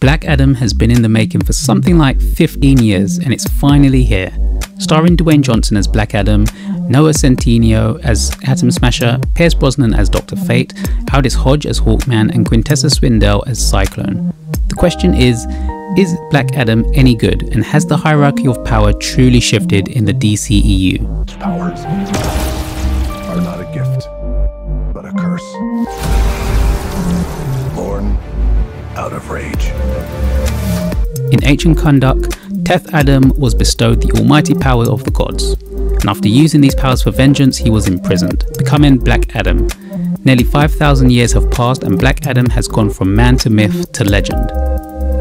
Black Adam has been in the making for something like 15 years and it's finally here. Starring Dwayne Johnson as Black Adam, Noah Centineo as Atom Smasher, Pierce Brosnan as Dr. Fate, Aldis Hodge as Hawkman and Quintessa Swindell as Cyclone. The question is Black Adam any good, and has the hierarchy of power truly shifted in the DCEU? Powers are not a gift, but a curse. Born out of rage. In Ancient Kundak, Teth Adam was bestowed the almighty power of the gods, and after using these powers for vengeance, he was imprisoned, becoming Black Adam. Nearly 5,000 years have passed and Black Adam has gone from man to myth to legend.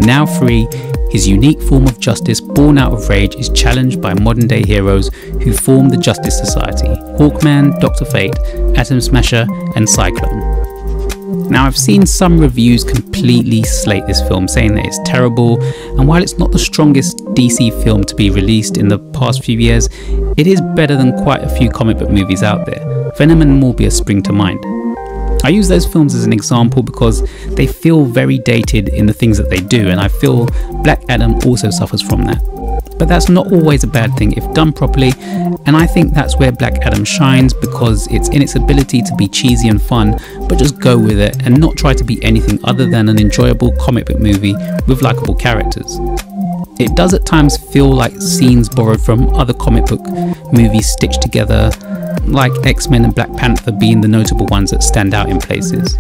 Now free, his unique form of justice born out of rage is challenged by modern day heroes who form the Justice Society: Hawkman, Dr. Fate, Atom Smasher and Cyclone. Now I've seen some reviews completely slate this film, saying that it's terrible, and while it's not the strongest DC film to be released in the past few years, it is better than quite a few comic book movies out there. Venom and Morbius spring to mind. I use those films as an example because they feel very dated in the things that they do, and I feel Black Adam also suffers from that. But that's not always a bad thing if done properly, and I think that's where Black Adam shines, because it's in its ability to be cheesy and fun, but just go with it and not try to be anything other than an enjoyable comic book movie with likeable characters. It does at times feel like scenes borrowed from other comic book movies stitched together, like X-Men and Black Panther being the notable ones that stand out in places.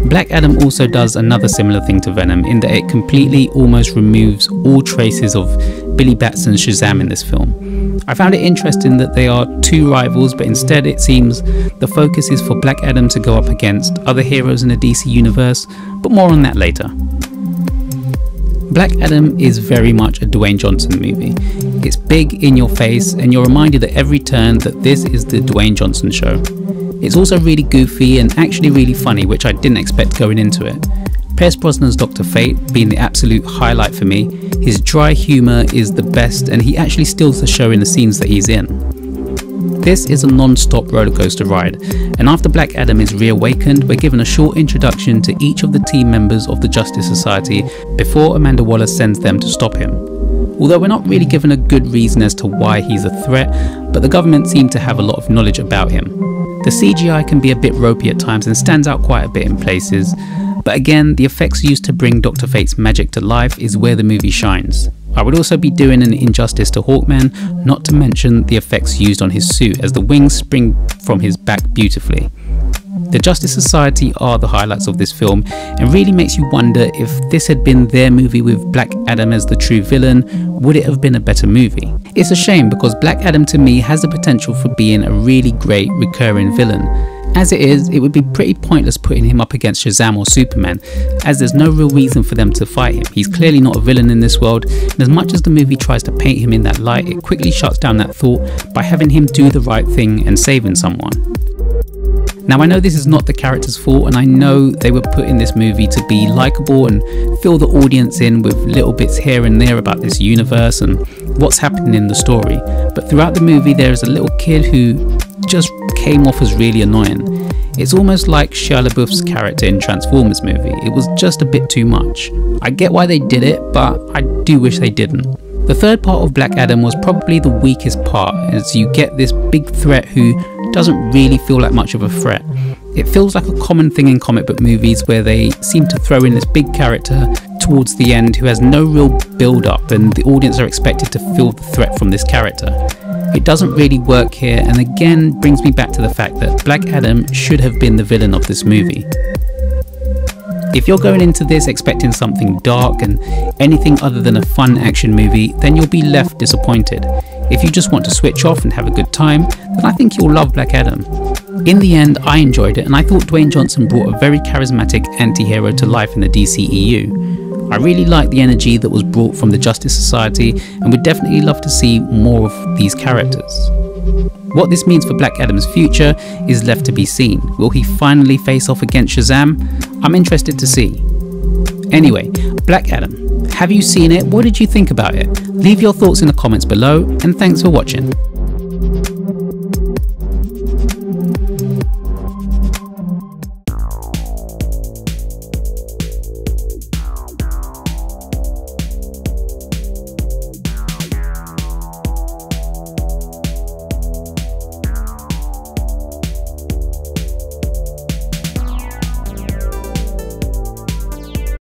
Black Adam also does another similar thing to Venom in that it completely almost removes all traces of Billy Batson's Shazam in this film. I found it interesting that they are two rivals, but instead it seems the focus is for Black Adam to go up against other heroes in the DC universe, but more on that later. Black Adam is very much a Dwayne Johnson movie. It's big in your face and you're reminded at every turn that this is the Dwayne Johnson show. It's also really goofy and actually really funny, which I didn't expect going into it. Pierce Brosnan's Dr. Fate being the absolute highlight for me. His dry humour is the best and he actually steals the show in the scenes that he's in. This is a non-stop rollercoaster ride, and after Black Adam is reawakened, we're given a short introduction to each of the team members of the Justice Society before Amanda Waller sends them to stop him. Although we're not really given a good reason as to why he's a threat, but the government seem to have a lot of knowledge about him. The CGI can be a bit ropey at times and stands out quite a bit in places, but again, the effects used to bring Dr. Fate's magic to life is where the movie shines. I would also be doing an injustice to Hawkman not to mention the effects used on his suit, as the wings spring from his back beautifully. The Justice Society are the highlights of this film and really makes you wonder if this had been their movie with Black Adam as the true villain, would it have been a better movie? It's a shame because Black Adam to me has the potential for being a really great recurring villain. As it is, it would be pretty pointless putting him up against Shazam or Superman, as there's no real reason for them to fight him. He's clearly not a villain in this world, and as much as the movie tries to paint him in that light, it quickly shuts down that thought by having him do the right thing and saving someone. Now I know this is not the character's fault, and I know they were put in this movie to be likeable and fill the audience in with little bits here and there about this universe and what's happening in the story, but throughout the movie there is a little kid who just came off as really annoying. It's almost like Shia LaBeouf's character in Transformers movie. It was just a bit too much. I get why they did it, but I do wish they didn't. The third part of Black Adam was probably the weakest part, as you get this big threat who doesn't really feel like much of a threat. It feels like a common thing in comic book movies where they seem to throw in this big character towards the end who has no real build up, and the audience are expected to feel the threat from this character. It doesn't really work here, and again brings me back to the fact that Black Adam should have been the villain of this movie. If you're going into this expecting something dark and anything other than a fun action movie, then you'll be left disappointed. If you just want to switch off and have a good time, then I think you'll love Black Adam. In the end, I enjoyed it, and I thought Dwayne Johnson brought a very charismatic anti-hero to life in the DCEU. I really like the energy that was brought from the Justice Society and would definitely love to see more of these characters. What this means for Black Adam's future is left to be seen. Will he finally face off against Shazam? I'm interested to see. Anyway, Black Adam. Have you seen it? What did you think about it? Leave your thoughts in the comments below, and thanks for watching.